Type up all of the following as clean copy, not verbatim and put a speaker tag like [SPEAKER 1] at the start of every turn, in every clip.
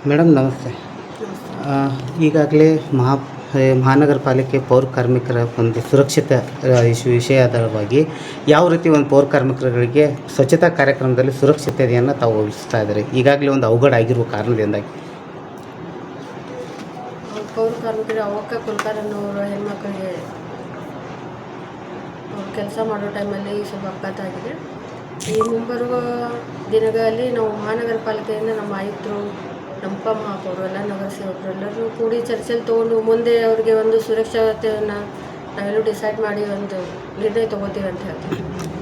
[SPEAKER 1] Madam ನಮಸ್ತೆ. ಈಗಾಗಲೇ ಮಹಾನಗರ ಪಾಲಿಕೆ ಪೌರ ಕಾರ್ಮಿಕರ ಒಂದು ಸುರಕ್ಷತೆ ವಿಷಯವಾಗಿ ಯಾವ ರೀತಿ ಒಂದು ಪೌರ ಕಾರ್ಮಿಕರುಗಳಿಗೆ ಸ್ವಚ್ಛತಾ ಕಾರ್ಯಕ್ರಮದಲ್ಲಿ ಸುರಕ್ಷತೆಯನ್ನು ತಾವು ವಹಿಸ್ತಾ ಇದ್ದಾರೆ, ಈಗಾಗಲೇ ಒಂದು ಅವಘಡ ಆಗಿರುವ ಕಾರಣದಿಂದಾಗಿ
[SPEAKER 2] ಪೌರ ಕಾರ್ಮಿಕರು ಅವಕ್ಕ ಕುಲಕರ್ಣಿಯವರು ಹೆಣ್ಮಕ್ಳಿಗೆ ಅವ್ರು ಕೆಲಸ ಮಾಡೋ ಟೈಮಲ್ಲಿ ಸ್ವಲ್ಪ ಅಪಘಾತ ಆಗಿದೆ. ಈ ಮುಂಬರುವ ದಿನಗಳಲ್ಲಿ ನಾವು ಮಹಾನಗರ ಪಾಲಿಕೆಯಿಂದ ನಮ್ಮ ಆಯುಕ್ತರು, ನಮ್ಮ ಮಹಾಪೌರು ಎಲ್ಲ ನಗರ ಸೇವಕರು ಎಲ್ಲರೂ ಕೂಡಿ ಚರ್ಚೆಯಲ್ಲಿ ತೊಗೊಂಡು ಮುಂದೆ ಅವರಿಗೆ ಒಂದು ಸುರಕ್ಷತೆಯನ್ನು ನಾವೆಲ್ಲೂ ಡಿಸೈಡ್ ಮಾಡಿ ಒಂದು ನಿರ್ಣಯ ತೊಗೋತೀವಿ ಅಂತ ಹೇಳ್ತೀವಿ.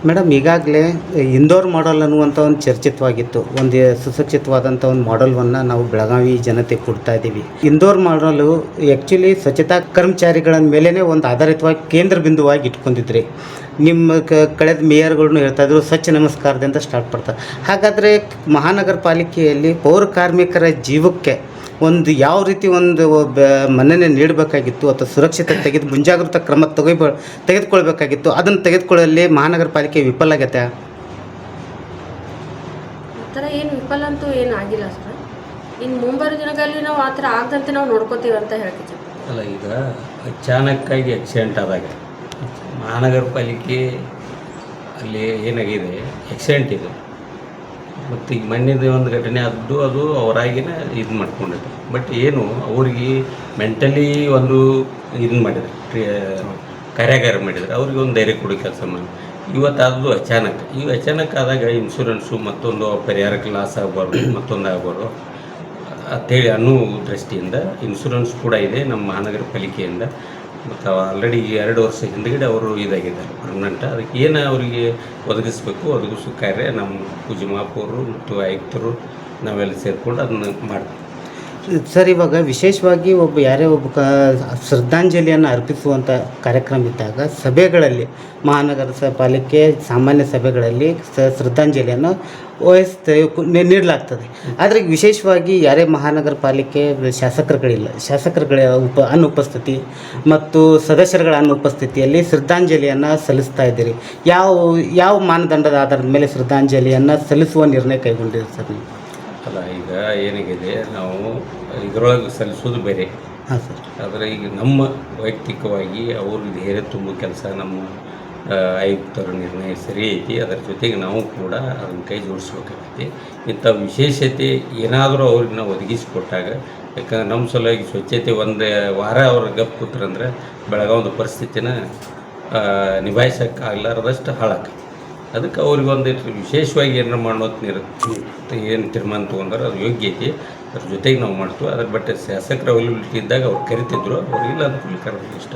[SPEAKER 1] ಮೇಡಮ್, ಈಗಾಗಲೇ ಇಂದೋರ್ ಮಾಡೆಲ್ ಅನ್ನುವಂಥ ಒಂದು ಚರ್ಚಿತವಾಗಿತ್ತು. ಒಂದು ಸುಸಜ್ಜಿತವಾದಂಥ ಒಂದು ಮಾಡೆಲ್ವನ್ನು ನಾವು ಬೆಳಗಾವಿ ಜನತೆ ಕೊಡ್ತಾ ಇದ್ದೀವಿ. ಇಂದೋರ್ ಮಾಡಲು ಆ್ಯಕ್ಚುಲಿ ಸ್ವಚ್ಛತಾ ಕರ್ಮಚಾರಿಗಳ ಮೇಲೇ ಒಂದು ಆಧಾರಿತವಾಗಿ ಕೇಂದ್ರ ಬಿಂದುವಾಗಿ ಇಟ್ಕೊಂಡಿದ್ರಿ. ನಿಮ್ಮ ಕಳೆದ ಮೇಯರ್ಗಳನ್ನು ಹೇಳ್ತಾಯಿದ್ರು ಸ್ವಚ್ಛ ನಮಸ್ಕಾರದಿಂದ ಸ್ಟಾರ್ಟ್ ಮಾಡ್ತಾರೆ. ಹಾಗಾದರೆ ಮಹಾನಗರ ಪಾಲಿಕೆಯಲ್ಲಿ ಪೌರ ಕಾರ್ಮಿಕರ ಜೀವಕ್ಕೆ ಒಂದು ಯಾವ ರೀತಿ ಒಂದು ಮನ್ನಣೆ ನೀಡಬೇಕಾಗಿತ್ತು ಅಥವಾ ಸುರಕ್ಷತೆ ಮುಂಜಾಗ್ರತಾ ಕ್ರಮ ತೆಗೆದುಕೊಳ್ಬೇಕಾಗಿತ್ತು, ಅದನ್ನು ತೆಗೆದುಕೊಳ್ಳಲು ಮಹಾನಗರ ಪಾಲಿಕೆ ವಿಫಲ ಆಗತ್ತೆ?
[SPEAKER 2] ಆ ಥರ ಏನು ವಿಫಲ ಅಂತೂ ಏನು ಆಗಿಲ್ಲ ಸರ್. ಇನ್ನು ಮುಂಬರುವ ದಿನಗಳಲ್ಲಿ ನಾವು ಆ ಥರ ಆಗದಂತೆ ನಾವು ನೋಡ್ಕೋತೀವಿ ಅಂತ ಹೇಳ್ತೀವಿ.
[SPEAKER 3] ಅಲ್ಲ, ಈಗ ಅಚಾನಕ್ಕಾಗಿ ಆಕ್ಸಿಡೆಂಟ್ ಆದಾಗ ಮಹಾನಗರ ಪಾಲಿಕೆ ಅಲ್ಲಿ ಏನಾಗಿದೆ, ಆಕ್ಸಿಡೆಂಟ್ ಇದೆ. ಮತ್ತು ಈಗ ಮೊನ್ನೆದು ಒಂದು ಘಟನೆ ಆದ್ದು ಅದು ಅವರಾಗಿನ ಇದು ಮಾಡ್ಕೊಂಡಿದ್ರು. ಬಟ್ ಏನು ಅವ್ರಿಗೆ ಮೆಂಟಲಿ ಒಂದು ಇದನ್ನು ಮಾಡಿದ್ರು, ಕಾರ್ಯಾಗಾರ ಮಾಡಿದ್ರು. ಅವ್ರಿಗೆ ಒಂದು ಧೈರ್ಯ ಕೊಡೋ ಕೆಲಸ ಮಾಡಿ ಇವತ್ತಾದದು ಅಚಾನಕ್. ಈಗ ಅಚಾನಕ್ ಆದಾಗ ಇನ್ಶೂರೆನ್ಸು ಮತ್ತೊಂದು ಪರಿಹಾರಕ್ಕೆ ಲಾಸ್ ಆಗಬಾರ್ದು, ಮತ್ತೊಂದು ಆಗಬಾರ್ದು ಅಂಥೇಳಿ ಅನ್ನೋ ದೃಷ್ಟಿಯಿಂದ ಇನ್ಶೂರೆನ್ಸ್ ಕೂಡ ಇದೆ ನಮ್ಮ ಮಹಾನಗರ ಪಾಲಿಕೆಯಿಂದ. ಮತ್ತು ಆಲ್ರೆಡಿ 2 ವರ್ಷ ಹಿಂದುಗಡೆ ಅವರು ಇದಾಗಿದ್ದಾರೆ ಪರ್ಮನೆಂಟ್. ಅದಕ್ಕೆ ಏನು ಅವರಿಗೆ ಒದಗಿಸೋ ಕಾರ್ಯ ನಮ್ಮ ಪೂಜ್ಯ ಮಹಾಪೌರರು ಮತ್ತು ಆಯುಕ್ತರು ನಾವೆಲ್ಲ ಸೇರಿಕೊಂಡು ಅದನ್ನು ಮಾಡ್ತೀವಿ.
[SPEAKER 1] ಸರ್, ಇವಾಗ ವಿಶೇಷವಾಗಿ ಯಾರೇ ಒಬ್ಬ ಶ್ರದ್ಧಾಂಜಲಿಯನ್ನು ಅರ್ಪಿಸುವಂಥ ಕಾರ್ಯಕ್ರಮ ಇದ್ದಾಗ ಸಭೆಗಳಲ್ಲಿ ಮಹಾನಗರ ಪಾಲಿಕೆ ಸಾಮಾನ್ಯ ಸಭೆಗಳಲ್ಲಿ ಶ್ರದ್ಧಾಂಜಲಿಯನ್ನು ನೀಡಲಾಗ್ತದೆ. ಆದರೆ ವಿಶೇಷವಾಗಿ ಯಾರೇ ಮಹಾನಗರ ಪಾಲಿಕೆ ಶಾಸಕರುಗಳ ಅನುಪಸ್ಥಿತಿ ಮತ್ತು ಸದಸ್ಯರುಗಳ ಅನುಪಸ್ಥಿತಿಯಲ್ಲಿ ಶ್ರದ್ಧಾಂಜಲಿಯನ್ನು ಸಲ್ಲಿಸ್ತಾ ಇದ್ದೀರಿ. ಯಾವ ಮಾನದಂಡದ ಆಧಾರದ ಮೇಲೆ ಶ್ರದ್ಧಾಂಜಲಿಯನ್ನು ಸಲ್ಲಿಸುವ ನಿರ್ಣಯ ಕೈಗೊಂಡಿದೆ ಸರ್ ನೀವು?
[SPEAKER 3] ಅಲ್ಲ, ಈಗ ಏನಾಗಿದೆ, ನಾವು ಇದರೊಳಗೆ ಸಲ್ಲಿಸೋದು ಬೇರೆ.
[SPEAKER 1] ಹಾಂ ಸರ್. ಆದರೆ
[SPEAKER 3] ಈಗ ನಮ್ಮ ವೈಯಕ್ತಿಕವಾಗಿ ಅವ್ರಿಗೆ ಧೈರ್ಯ ತುಂಬೋ ಕೆಲಸ ನಮ್ಮ ಆಯುಕ್ತರ ನಿರ್ಣಯ ಸರಿ ಐತಿ. ಅದರ ಜೊತೆಗೆ ನಾವು ಕೂಡ ಅದನ್ನು ಕೈ ಜೋಡಿಸ್ಬೇಕಾಗೈತಿ. ಇಂಥ ವಿಶೇಷತೆ ಏನಾದರೂ ಅವ್ರಿಗೆ ನಾವು ಒದಗಿಸಿಕೊಟ್ಟಾಗ, ಯಾಕಂದ್ರೆ ನಮ್ಮ ಸಲುವಾಗಿ ಸ್ವಚ್ಛತೆ ಒಂದು ವಾರ ಅವ್ರ ಗಪ್ ಕೂತ್ರಂದ್ರೆ ಬೆಳಗಾವಿದ ಪರಿಸ್ಥಿತಿನ ನಿಭಾಯಿಸೋಕ್ಕಾಗಲಾರದಷ್ಟು ಹಾಳಾಕೈತಿ. ಅದಕ್ಕೆ ಅವ್ರಿಗೆ ಒಂದಿಟ್ಟು ವಿಶೇಷವಾಗಿ ಏನಾರು ಮಾಡೋದು ಏನು ತೀರ್ಮಾನ ತೊಗೊಂಡ್ರೆ ಅದು ಯೋಗ್ಯ ಐತಿ. ಅದ್ರ ಜೊತೆಗೆ ನಾವು ಮಾಡ್ತೀವಿ. ಅದ್ರ ಬಟ್ ಶಾಸಕರ ಅವೈಲಬಿಲಿಟಿ ಇದ್ದಾಗ ಅವ್ರು ಕರಿತಿದ್ರು, ಅವ್ರಿಗಿಲ್ಲ ಅನುಕೂಲ ಇಷ್ಟ.